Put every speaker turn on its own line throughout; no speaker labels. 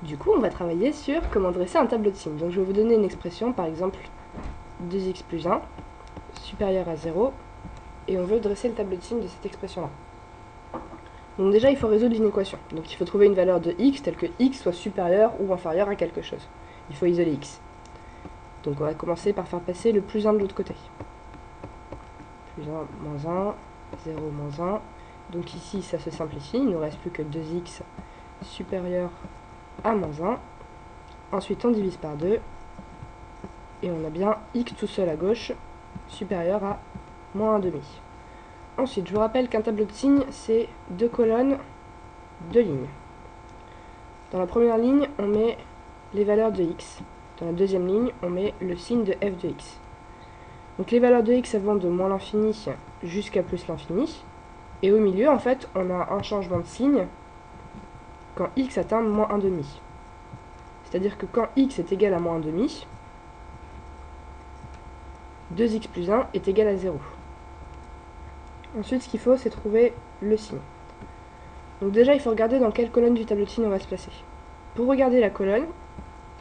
Du coup, on va travailler sur comment dresser un tableau de signes. Donc je vais vous donner une expression, par exemple 2x plus 1, supérieur à 0, et on veut dresser le tableau de signes de cette expression-là. Donc déjà, il faut résoudre une équation. Donc il faut trouver une valeur de x telle que x soit supérieur ou inférieur à quelque chose. Il faut isoler x. Donc on va commencer par faire passer le plus 1 de l'autre côté. Plus 1, moins 1, 0, moins 1. Donc ici, ça se simplifie. Il ne nous reste plus que 2x supérieur à moins 1. Ensuite, on divise par 2. Et on a bien x tout seul à gauche, supérieur à moins 1,5. Ensuite, je vous rappelle qu'un tableau de signes, c'est 2 colonnes, 2 lignes. Dans la première ligne, on met les valeurs de x. Dans la deuxième ligne, on met le signe de f de x. Donc les valeurs de x, elles vont de moins l'infini jusqu'à plus l'infini. Et au milieu, en fait, on a un changement de signe quand x atteint moins 1,5. C'est-à-dire que quand x est égal à moins 1,5, 2x plus 1 est égal à 0. Ensuite, ce qu'il faut, c'est trouver le signe. Donc déjà, il faut regarder dans quelle colonne du tableau de signes on va se placer. Pour regarder la colonne,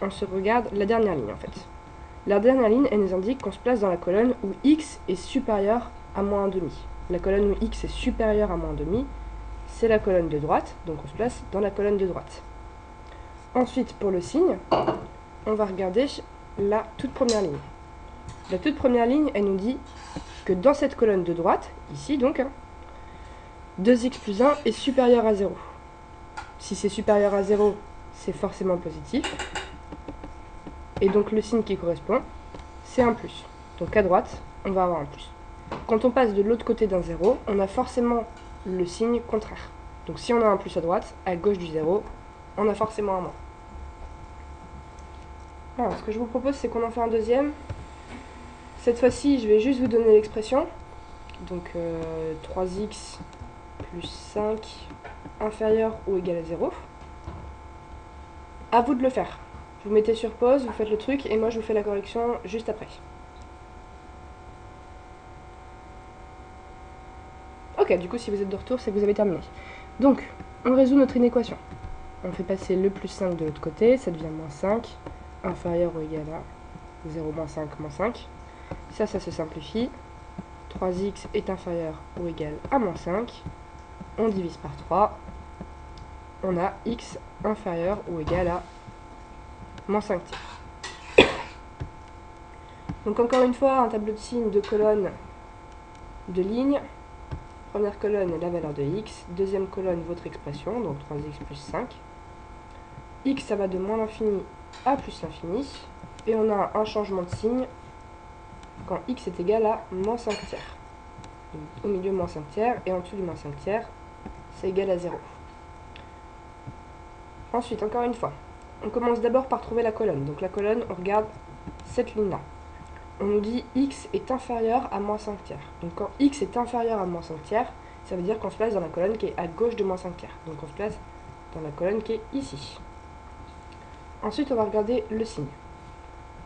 on se regarde la dernière ligne en fait. La dernière ligne, elle nous indique qu'on se place dans la colonne où x est supérieur à moins 1,5. La colonne où x est supérieur à moins 1,5, c'est la colonne de droite, donc on se place dans la colonne de droite. Ensuite, pour le signe, on va regarder la toute première ligne. La toute première ligne, elle nous dit que dans cette colonne de droite, ici donc, 2x plus 1 est supérieur à 0. Si c'est supérieur à 0, c'est forcément positif. Et donc le signe qui correspond, c'est un plus. Donc à droite, on va avoir un plus. Quand on passe de l'autre côté d'un 0, on a forcément le signe contraire. Donc si on a un plus à droite, à gauche du 0, on a forcément un moins. Alors, ce que je vous propose, c'est qu'on en fait un deuxième. Cette fois-ci, je vais juste vous donner l'expression. Donc 3x plus 5 inférieur ou égal à 0. À vous de le faire. Vous mettez sur pause, vous faites le truc, et moi je vous fais la correction juste après. Ok, du coup, si vous êtes de retour, c'est que vous avez terminé. Donc, on résout notre inéquation. On fait passer le plus 5 de l'autre côté, ça devient moins 5, inférieur ou égal à 0, moins 5, moins 5. Ça se simplifie. 3x est inférieur ou égal à moins 5. On divise par 3. On a x inférieur ou égal à moins 5 tiers. Donc encore une fois, un tableau de signes de colonnes, de lignes. Première colonne, la valeur de x. Deuxième colonne, votre expression, donc 3x plus 5. X, ça va de moins l'infini à plus l'infini. Et on a un changement de signe quand x est égal à moins 5 tiers. Donc, au milieu, moins 5 tiers. Et en dessous du moins 5 tiers, c'est égal à 0. Ensuite, encore une fois, on commence d'abord par trouver la colonne. Donc la colonne, on regarde cette ligne-là. On nous dit x est inférieur à moins 5 tiers. Donc quand x est inférieur à moins 5 tiers, ça veut dire qu'on se place dans la colonne qui est à gauche de moins 5 tiers. Donc on se place dans la colonne qui est ici. Ensuite, on va regarder le signe.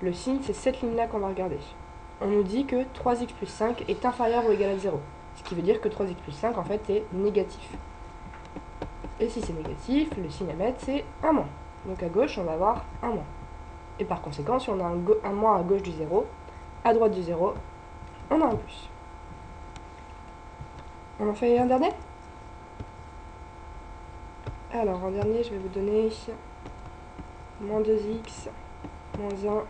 Le signe, c'est cette ligne-là qu'on va regarder. On nous dit que 3x plus 5 est inférieur ou égal à 0. Ce qui veut dire que 3x plus 5, en fait, est négatif. Et si c'est négatif, le signe à mettre, c'est un moins. Donc à gauche, on va avoir un moins. Et par conséquent, si on a un moins à gauche du 0, à droite du 0, on a un plus. On en fait un dernier? Alors, en dernier, je vais vous donner moins 2x, moins 1,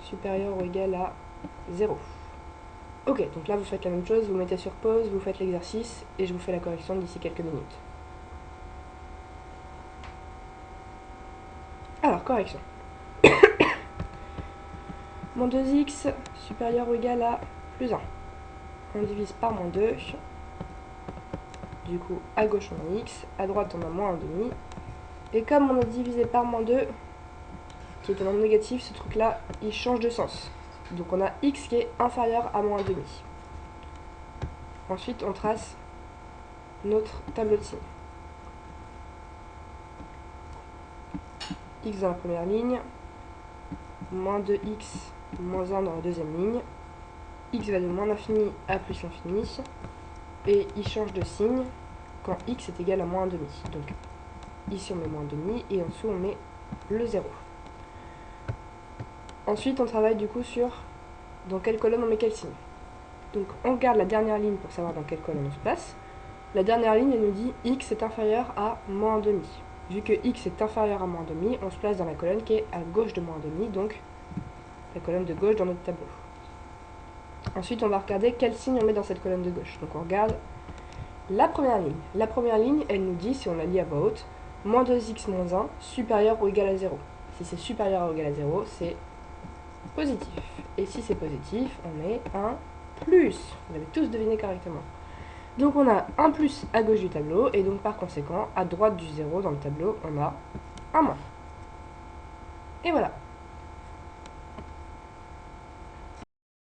supérieur ou égal à 0. Ok, donc là, vous faites la même chose, vous mettez sur pause, vous faites l'exercice, et je vous fais la correction d'ici quelques minutes. Alors, correction. Moins 2x, supérieur ou égal à plus 1. On divise par moins 2. Du coup, à gauche, on a x, à droite, on a moins 1,5. Et comme on a divisé par moins 2, qui est un nombre négatif, ce truc-là, il change de sens. Donc on a x qui est inférieur à moins 1,5. Ensuite, on trace notre tableau de signes. X dans la première ligne, moins 2x, moins 1 dans la deuxième ligne. X va de moins l'infini à plus l'infini. Et il change de signe quand x est égal à moins 1,5. Donc ici on met moins 1,5 et en dessous on met le 0. Ensuite, on travaille du coup sur dans quelle colonne on met quel signe. Donc on regarde la dernière ligne pour savoir dans quelle colonne on se place. La dernière ligne, elle nous dit x est inférieur à moins 1,5. Vu que x est inférieur à moins 1,5, on se place dans la colonne qui est à gauche de moins 1,5, donc la colonne de gauche dans notre tableau. Ensuite, on va regarder quel signe on met dans cette colonne de gauche. Donc on regarde la première ligne. La première ligne, elle nous dit, si on la lit à voix haute, moins 2x moins 1 supérieur ou égal à 0. Si c'est supérieur ou égal à 0, c'est positif. Et si c'est positif, on met un plus. Vous l'avez tous deviné correctement. Donc on a un plus à gauche du tableau, et donc par conséquent, à droite du 0 dans le tableau, on a un moins. Et voilà.